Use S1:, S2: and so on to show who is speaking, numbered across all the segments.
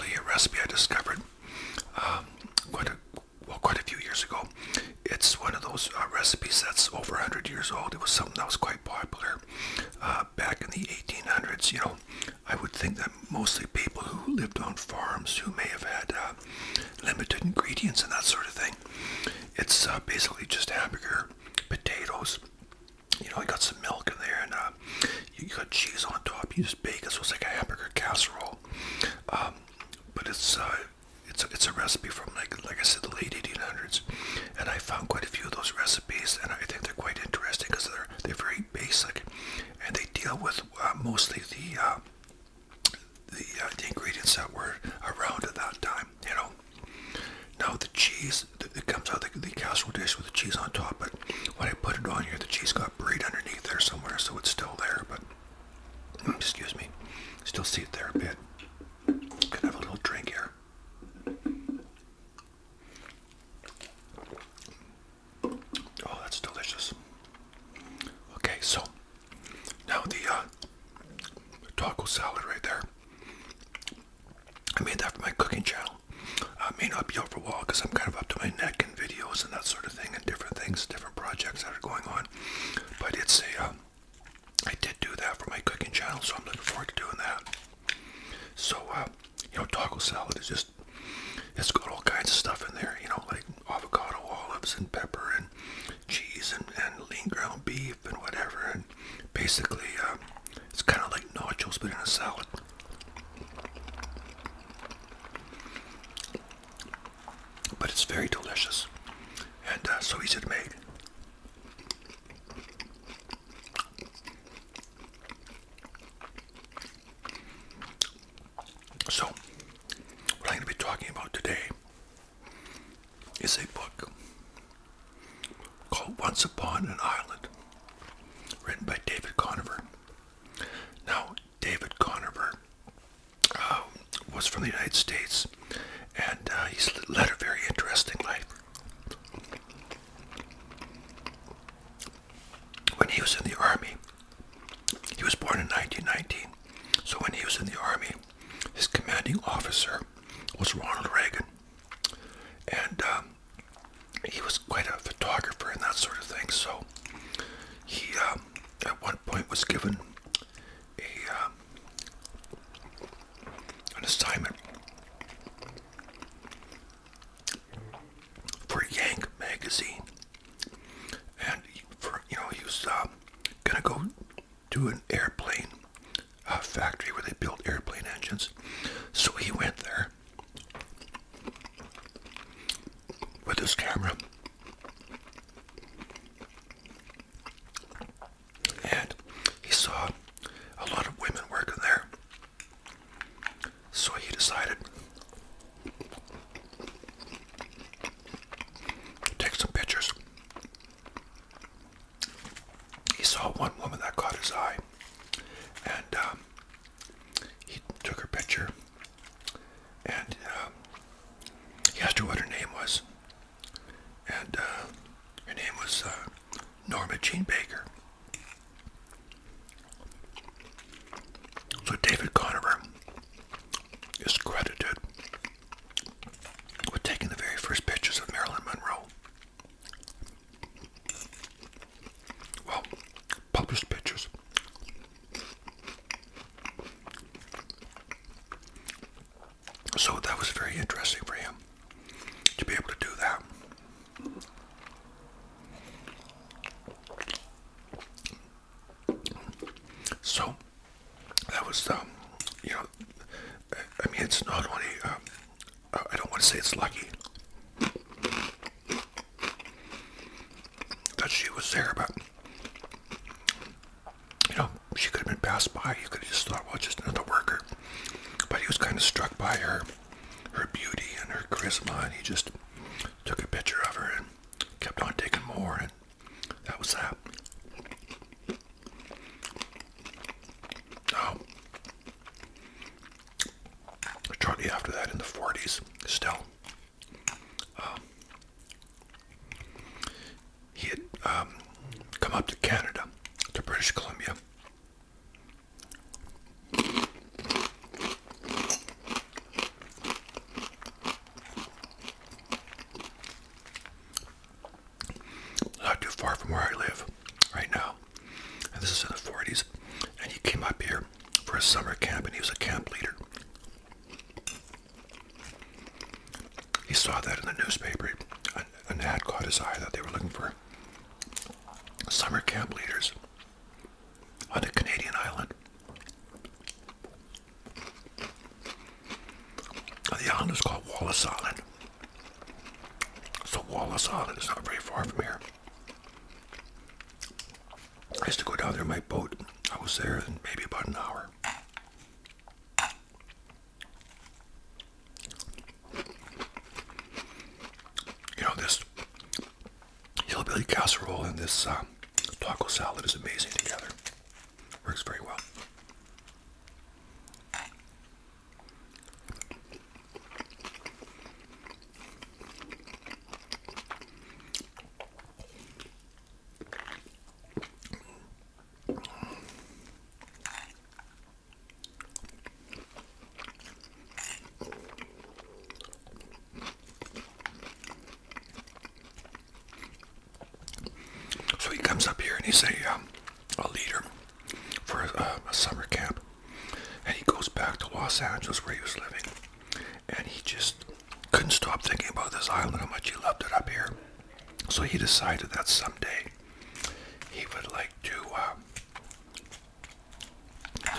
S1: actually a recipe I discovered quite a few years ago. It's one of those recipes that's over 100 years old. It was something that was quite popular back in the 1800s. You know, I would think that mostly people who lived on farms who may have had limited ingredients and that sort of thing. It's basically just hamburger, potatoes. You know, you got some milk in there, and you got cheese on top. You just bake it, so it's like a hamburger casserole. But it's a recipe from like I said, the late 1800s, and I found quite a few of those recipes, and I think they're quite interesting because they're very basic, and they deal with mostly the ingredients that were around at that time. You know. Now the cheese, it comes out the casserole dish with the cheese on top, but when I put it on here, the cheese got buried underneath there somewhere, so it's still there, but, excuse me, still see it there a bit. Can have a little drink here. Oh, that's delicious. Okay, so, now the taco salad right there. I made that for my cooking channel. May not be out for a while because I'm kind of up to my neck in videos and that sort of thing and different things, different projects that are going on. But it's I did do that for my cooking channel, so I'm looking forward to doing that. So, you know, taco salad is just, it's got all kinds of stuff in there, you know, like avocado, olives, and pepper, and cheese, and lean ground beef, and whatever. And basically, it's kind of like nachos, but in a salad. But it's very delicious and so easy to make. So, what I'm going to be talking about today is a book called Once Upon an Island, written by David Conover. Now, David Conover was from the United States, and he's led a very interesting life. When he was in the Army, he was born in 1919, so when he was in the Army, his commanding officer was Ronald Reagan, and he was quite a photographer and that sort of thing, so he at one point was given an assignment for Yank magazine, and he was gonna go to an airplane factory where they built airplane engines. So he went there with his camera, and he saw a lot of women working there. So he decided to take some pictures. He saw one woman that caught his eye, and he took her picture, and he asked her what her name was, and her name was Norma Jean Baker. So David Conover is credited with taking the very first pictures of Marilyn Monroe. Well, published pictures. So that was very interesting for him to be able to do that. So that was, I mean, it's not only, I don't want to say it's lucky that she was there, but, she could have been passed by. You could have just thought, well, just another worker. But he was kind of struck by her beauty and her charisma, and he just took a picture of her and kept on taking more, and that was that. Shortly after that, in the 40s, still, he had come up to Canada, to British Columbia. he saw that in the newspaper. An ad caught his eye that they were looking for summer camp leaders on a Canadian island. The island is called Wallace Island. So Wallace Island is not very far from here. I used to go down there in my boat. I was there in maybe about an hour. You know, this hillbilly casserole and this taco salad is amazing together. Works very well. So he comes up here and he's a leader for a summer camp. And he goes back to Los Angeles where he was living. And he just couldn't stop thinking about this island, how much he loved it up here. So he decided that someday he would like to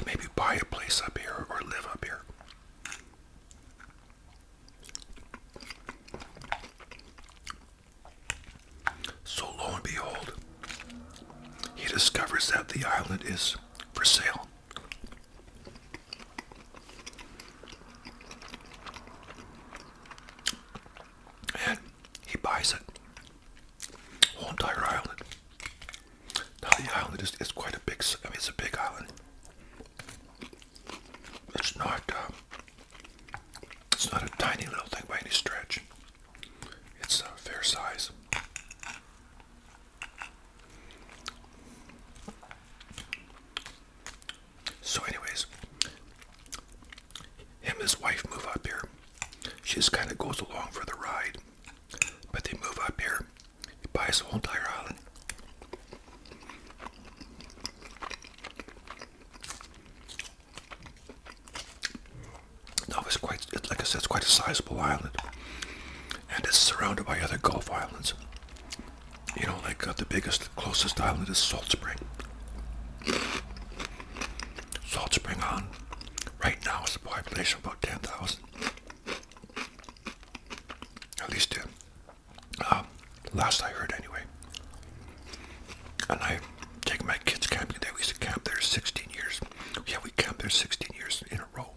S1: maybe buy a place up here or live up here. So lo and behold, he discovers that the island is for sale. And he buys it. Whole entire island. Now the island is quite a big, I mean it's a big island. It's not a tiny little thing by any stretch. It's a fair size. So anyways, him and his wife move up here. She just kind of goes along for the ride. But they move up here. He buys the whole entire island. No, like I said, it's quite a sizable island. And it's surrounded by other Gulf islands. You know, like the closest island is Salt Spring. Salt Spring Island right now is a population of about 10,000. At least 10. Last I heard anyway. And I take my kids camping there. We used to camp there 16 years. Yeah, we camped there 16 years in a row.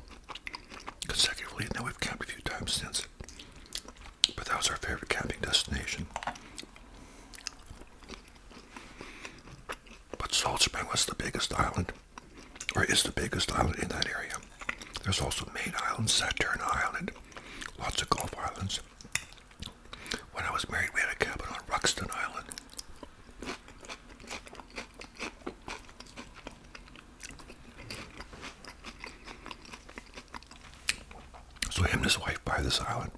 S1: Consecutively, and then we've camped a few times since. But that was our favorite camping destination. But Salt Spring was the biggest island, or is the biggest island in that area. There's also Main Island, Saturn Island, lots of Gulf islands. When I was married, we had a cabin on Ruxton Island. So him and his wife buy this island.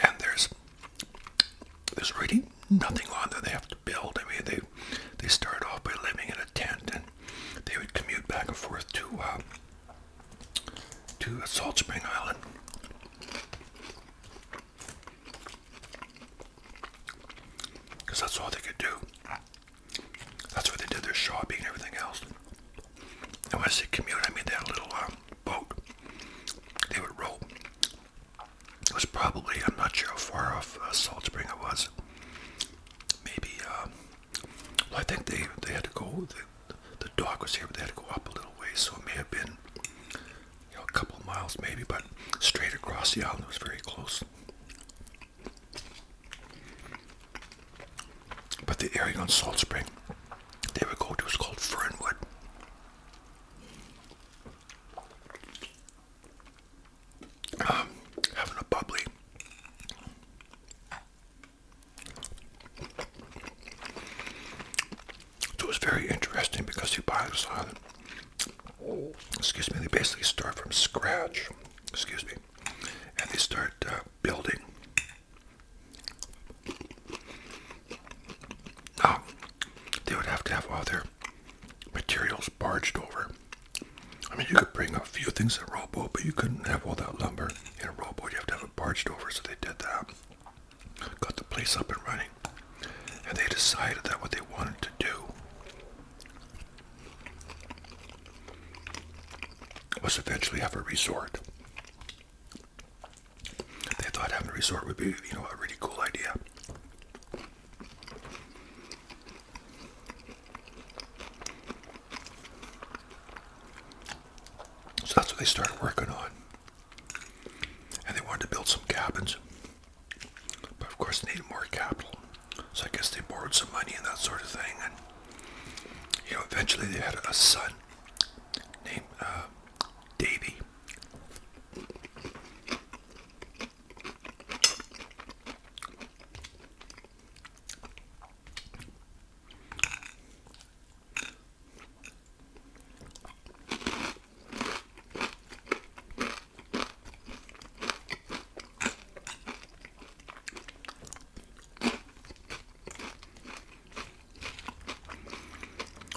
S1: And there's really nothing on there they have to build. I mean, they start off by living in a tent, and they would commute back and forth to Salt Spring Island. Because that's all they could do. That's where they did their shopping and everything else. And when I say commute, I mean they had a little boat. They would row. It was probably, I'm not sure how far off Salt Spring it was. Maybe, well, I think they had to go, the dock was here, but they had to go up a little ways, so it may have been, a couple of miles maybe, but straight across the island, it was very close. But the area on Salt Spring they would go to was called Fernwood. Having a bubbly. So it was very interesting because you buy this island. Excuse me, they basically start from scratch. Excuse me. And they start building. They would have to have all their materials barged over. I mean, you could bring a few things in a rowboat, but you couldn't have all that lumber in a rowboat. You have to have it barged over, so they place up and running. And they decided that what they wanted to do was eventually have a resort. They thought having a resort would be, a really cool idea. So that's what they started working on. And they wanted to build some cabins. But of course they needed more capital. So I guess they borrowed some money and that sort of thing. And, eventually they had a son named Davy.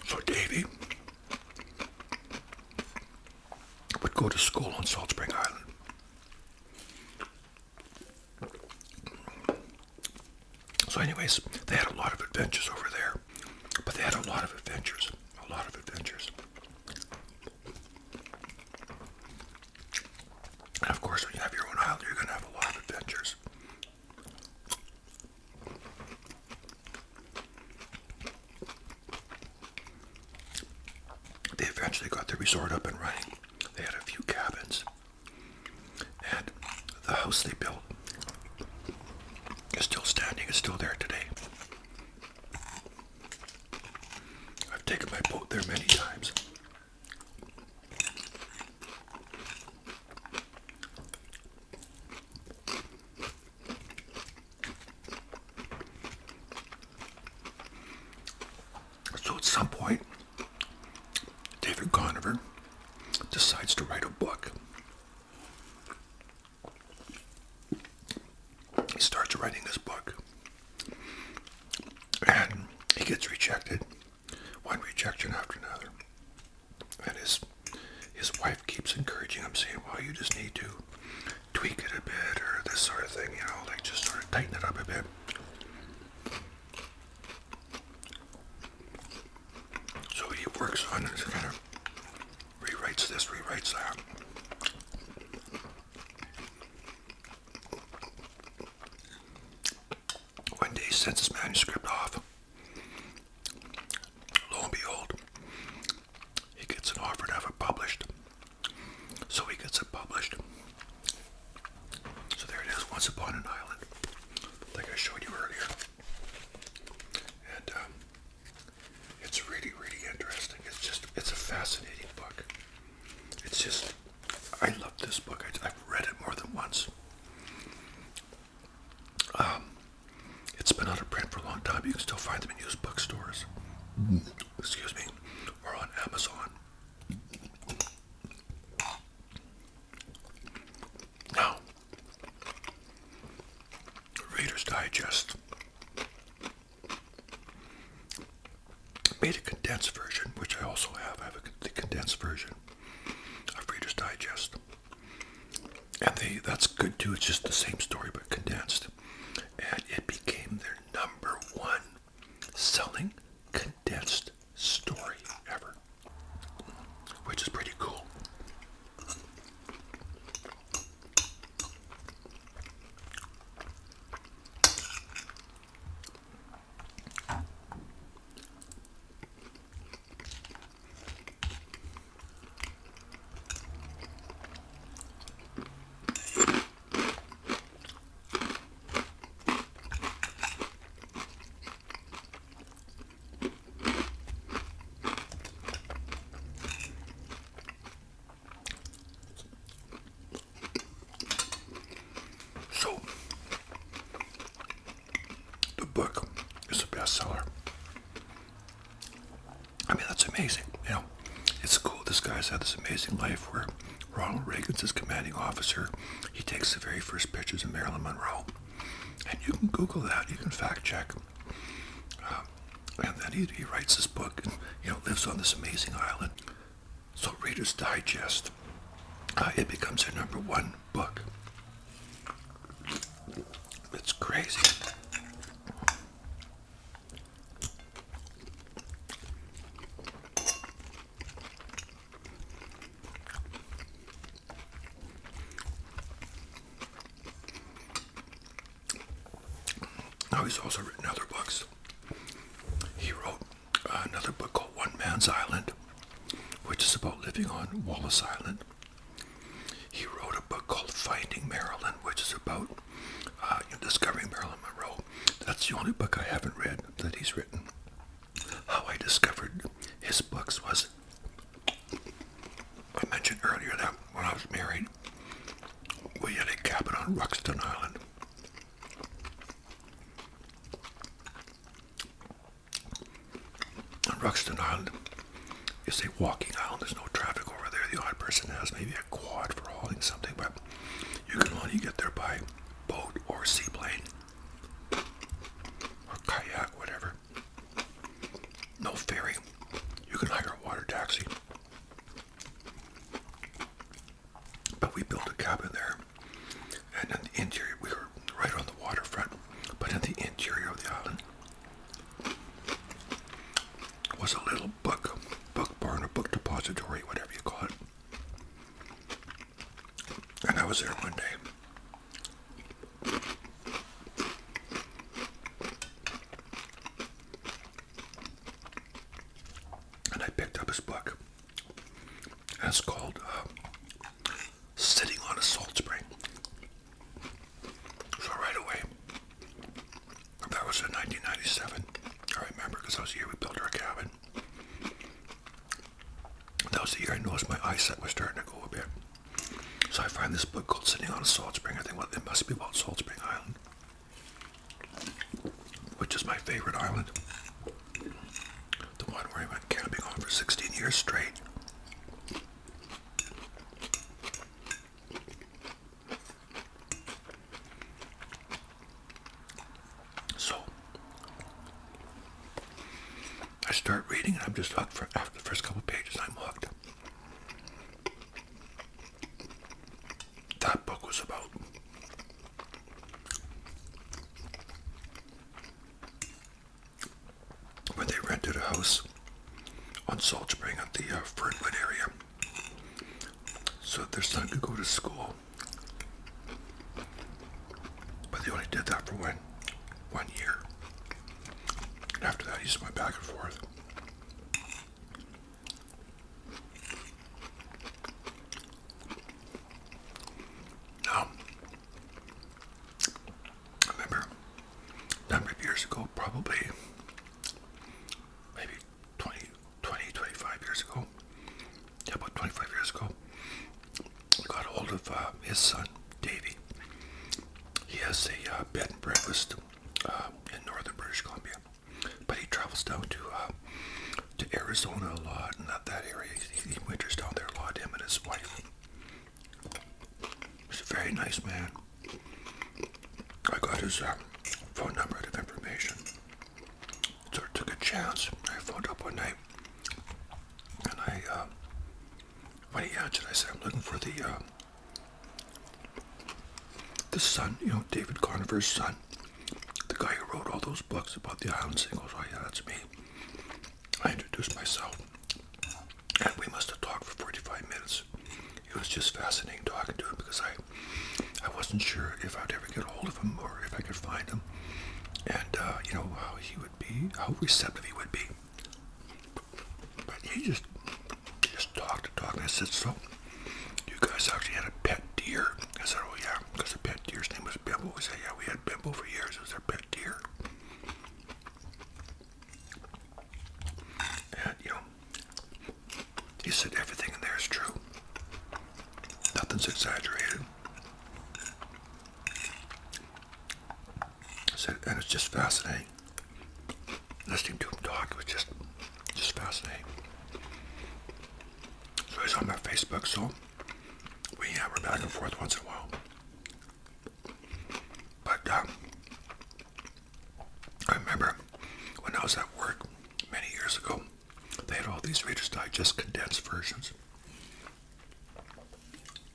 S1: So Davy would go to school on Salt Spring Island. So anyways, they had a lot of adventures over there. But they had a lot of adventures. A lot of adventures. And of course, when you have your own island, you're going to have a lot of adventures. They eventually got the resort up and running. They had a few cabins. And the house they built is still standing. It's still there today. I've taken my boat there many times. So at some point, David Conover decides to write a book. He starts writing this book. And he gets rejected. One rejection after another. And his wife keeps encouraging him, saying, well, you just need to tweak it a bit, or this sort of thing, like just sort of tighten it up a bit. So he works on it, kind of rewrites this, rewrites that. One day he sends his manuscript off. Lo and behold, he gets an offer to have it published. So he gets it published. So there it is, Once Upon an Island, like I showed you earlier. And it's really, really interesting. It's a fascinating book. I love this book. I've read it more than once. It's been out of print for a long time. You can still find them in used bookstores. Excuse me. Or on Amazon. Now, Reader's Digest made a condensed version, which I also have. I have the condensed version of Reader's Digest. And that's good too. It's just the same story but condensed. And it became their #1 selling condensed story ever, which is pretty cool. So, the book is a bestseller. I mean, that's amazing. It's cool. This guy's had this amazing life where Ronald Reagan's his commanding officer. He takes the very first pictures of Marilyn Monroe. And you can Google that. You can fact check. And then he writes this book and, lives on this amazing island. So Reader's Digest, it becomes their #1 book. It's crazy. Now he's also written other books. He wrote another book called One Man's Island, which is about living on Wallace Island. He wrote a book called Finding Marilyn, which is about discovering Marilyn Monroe. That's the only book I haven't read that he's written. How I discovered his books was, I mentioned earlier that when I was married, we had a cabin on Ruxton Island. On Ruxton Island is a walking island. There's no traffic over there. The odd person has maybe a quad for hauling something, but you can only get there by boat or seaplane or kayak, whatever. No ferry. You can hire a water taxi. But we built a cabin there, and in the interior, we were right on the waterfront, but in the interior of the island was a little book barn or book depository, whatever you call it. And I was there one day. And I picked up his book. And it's called Sitting on a Salt Spring. So right away, that was in 1997. I remember because that was the year we built our cabin. That was the year I noticed my eyesight was starting to go a bit. So I find this book called Sitting on a Salt Spring. I think, well, it must be about Salt Spring Island, which is my favorite island. The one where I went camping on for 16 years straight. So I start reading, and I'm just hooked. After the first couple pages, I'm hooked. That book was about when they rented a house on Salt Spring at the Fernwood area, so their son could go to school. But they only did that for one year. And after that, he just went back and forth. Now, I remember a number of years ago, probably maybe 25 years ago, yeah, about 25 years ago, I got a hold of his son, Davey. He has a bed and breakfast in northern British Columbia, but he travels down to Arizona a lot, and that area. He winters down there a lot, him and his wife. He's a very nice man. I got his phone number out of information, so I took a chance. I phoned up one night, and when he answered, I said, I'm looking for the son, David Conover's son, the guy who wrote all those books about the islands. He goes, oh yeah, that's me. I introduced myself, and we must have talked for 45 minutes. It was just fascinating talking to him because I wasn't sure if I'd ever get a hold of him or if I could find him, and how he would be, how receptive he would be. But he just talked and talked, and I said, so you guys actually had a pet deer? I said, oh yeah, because the pet deer's name was Bimbo. He said, yeah, we had Bimbo for years. It was our pet deer. And, he said everything in there is true. Nothing's exaggerated. I said, and it's just fascinating. Listening to him talk, it was just fascinating. So he's on my Facebook, so we're back and forth once in a while. But I remember when I was at work many years ago, they had all these Reader's Digest condensed versions.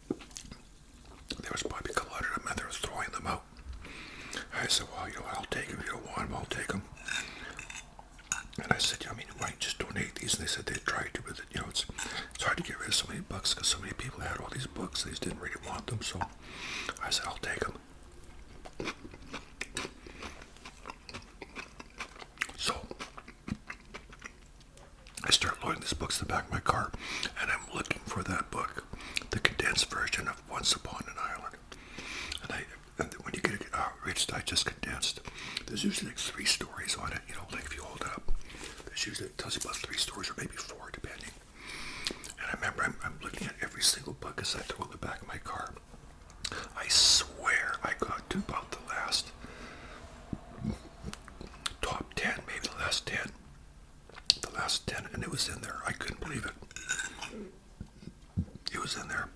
S1: There was probably a couple hundred of them, and they were throwing them out. I said, well, I'll take them. If you don't want them, I'll take them. And I said, why don't you just donate these? And they said they tried to, but it's hard to get rid of so many books because so many people had all these books. They just didn't really want them. So I said, I'll take them. back of my car, and I'm looking for that book, the condensed version of Once Upon an Island. And when you get it, Rich Digest condensed, there's usually like 3 stories on it. You know, like if you hold it up, there's usually, it tells you about 3 stories or maybe 4, depending. And I remember I'm looking at every single book as I throw in the back of my car. I swear I got to about the last top 10, maybe the last 10. The last 10, and it was in there. I couldn't believe it. It was in there.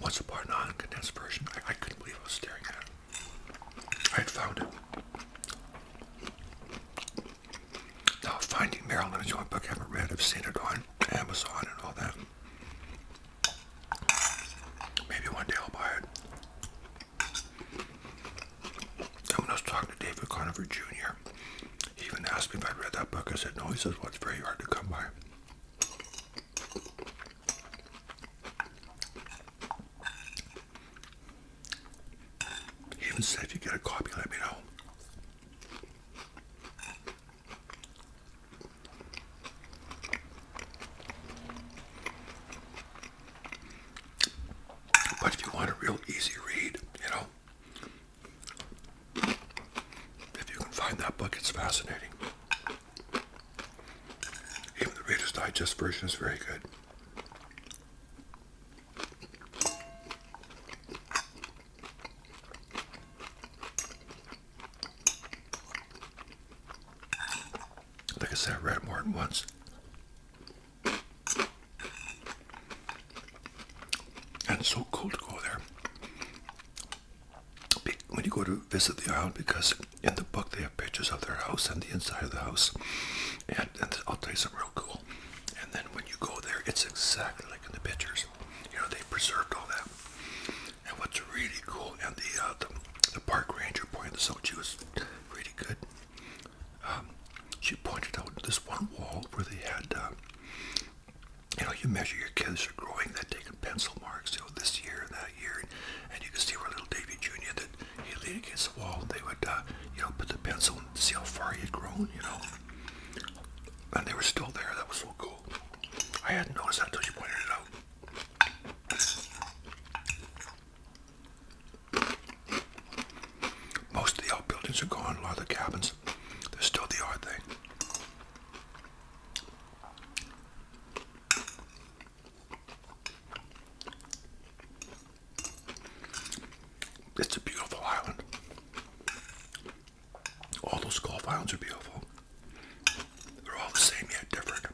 S1: Once Upon an Island condensed version. I couldn't believe I was staring at it. I had found it. Now, Finding Marilyn is the only book I haven't read. I've seen it on Amazon and all that. Maybe one day I'll buy it. And when I was talking to David Conover Jr., he even asked me if I'd read that book. I said no. He says, well, it's very hard to come by. He even said, if you get a copy, let me know. But if you want a real easy read, you know, if you can find that book, it's fascinating. Even the Reader's Digest version is very good. Like I said, I read it more than once. And it's so cool to go there. When you go to visit the island, because in the book they have pictures of their house and the inside of the house. And I'll tell you something real cool. And then when you go there, it's exactly like in the pictures. You know, they preserved all that. And what's really cool, and the park ranger pointed this out, she was really good. She pointed out this one wall where they had, you know, you measure your kids are growing, they'd taken pencil marks, you know, this year and that year, and you could see where little Davy Jr. that he leaned against the wall, and they would, you know, put the pencil and see how far he had grown, you know. And they were still there. That was so cool. I hadn't noticed that until she pointed it out. Most of the outbuildings are gone. A lot of the cabins. There's still the odd thing. It's a beautiful island. All those Gulf Islands are beautiful. They're all the same yet different.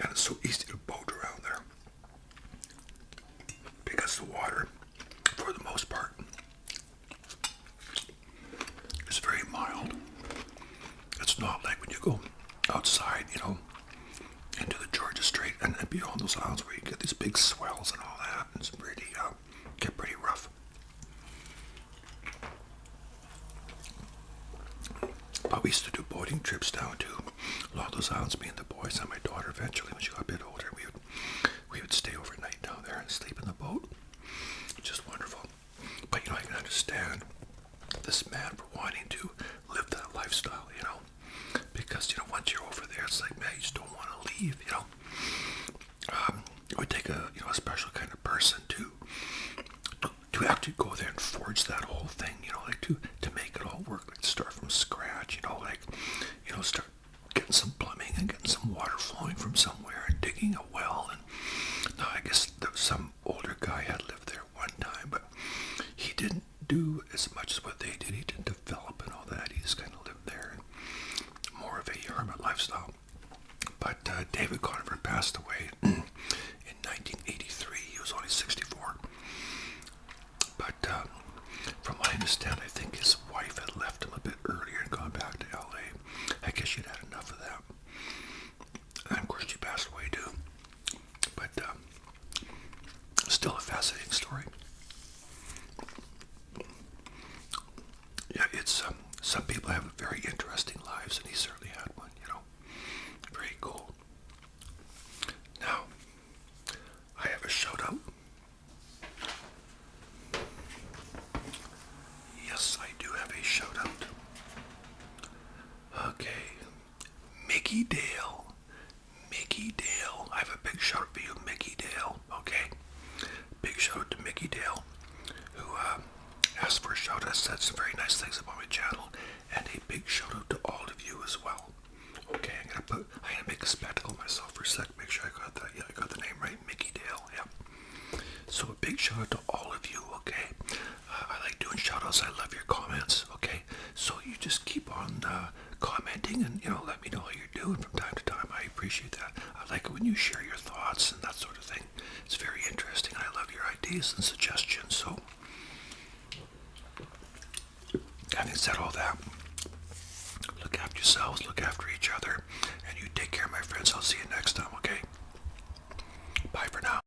S1: And it's so easy to boat around there. Because the water, for the most part, is very mild. It's not like when you go outside, you know, into the Georgia Strait and beyond those islands where you get these big swells and all that. It's really, get pretty rough. But we used to do boating trips down to a lot of those islands, me and the boys and my daughter eventually when she got a bit older. We would stay overnight down there and sleep in the boat. Just wonderful. But, you know, I can understand this man for wanting to live that lifestyle, you know. Because, you know, once you're over there, it's like, man, you just don't want to leave, you know. It would take a, you know, a special kind of person to actually go there and forge that whole thing, you know, like to make it all work, like start from scratch, you know, like, you know, start getting some plumbing and getting some water flowing from somewhere and digging a well. And now I guess there was some older guy had lived there one time, but he didn't do as much as what they did. He didn't develop and all that. He just kind of lived there and more of a hermit lifestyle. But David Conover passed away in 1983. He was only 64. But from what I understand, I think his wife had left him a bit earlier and gone back to L.A. I guess she'd had enough of that. And of course, she passed away too. But still a fascinating story. Yeah, it's some people have very interesting lives, and he certainly had one, you know. Very cool. Now, I have a shout out. Yes, I do have a shout out. Okay. has said some very nice things about my channel, and a big shout out to all of you as well. Okay, I'm gonna make a spectacle of myself for a sec, make sure I got that. Yeah, I got the name right, Mickey Dale. Yeah. So a big shout out to all of you. Okay, I like doing shout outs. I love your comments. Okay, so you just keep on commenting and let me know how you're doing from time to time. I appreciate that. I like it when you share your thoughts and that sort of thing. It's very interesting. I love your ideas and suggestions. So, having said all that, look after yourselves, look after each other, and you take care, my friends. I'll see you next time, okay? Bye for now.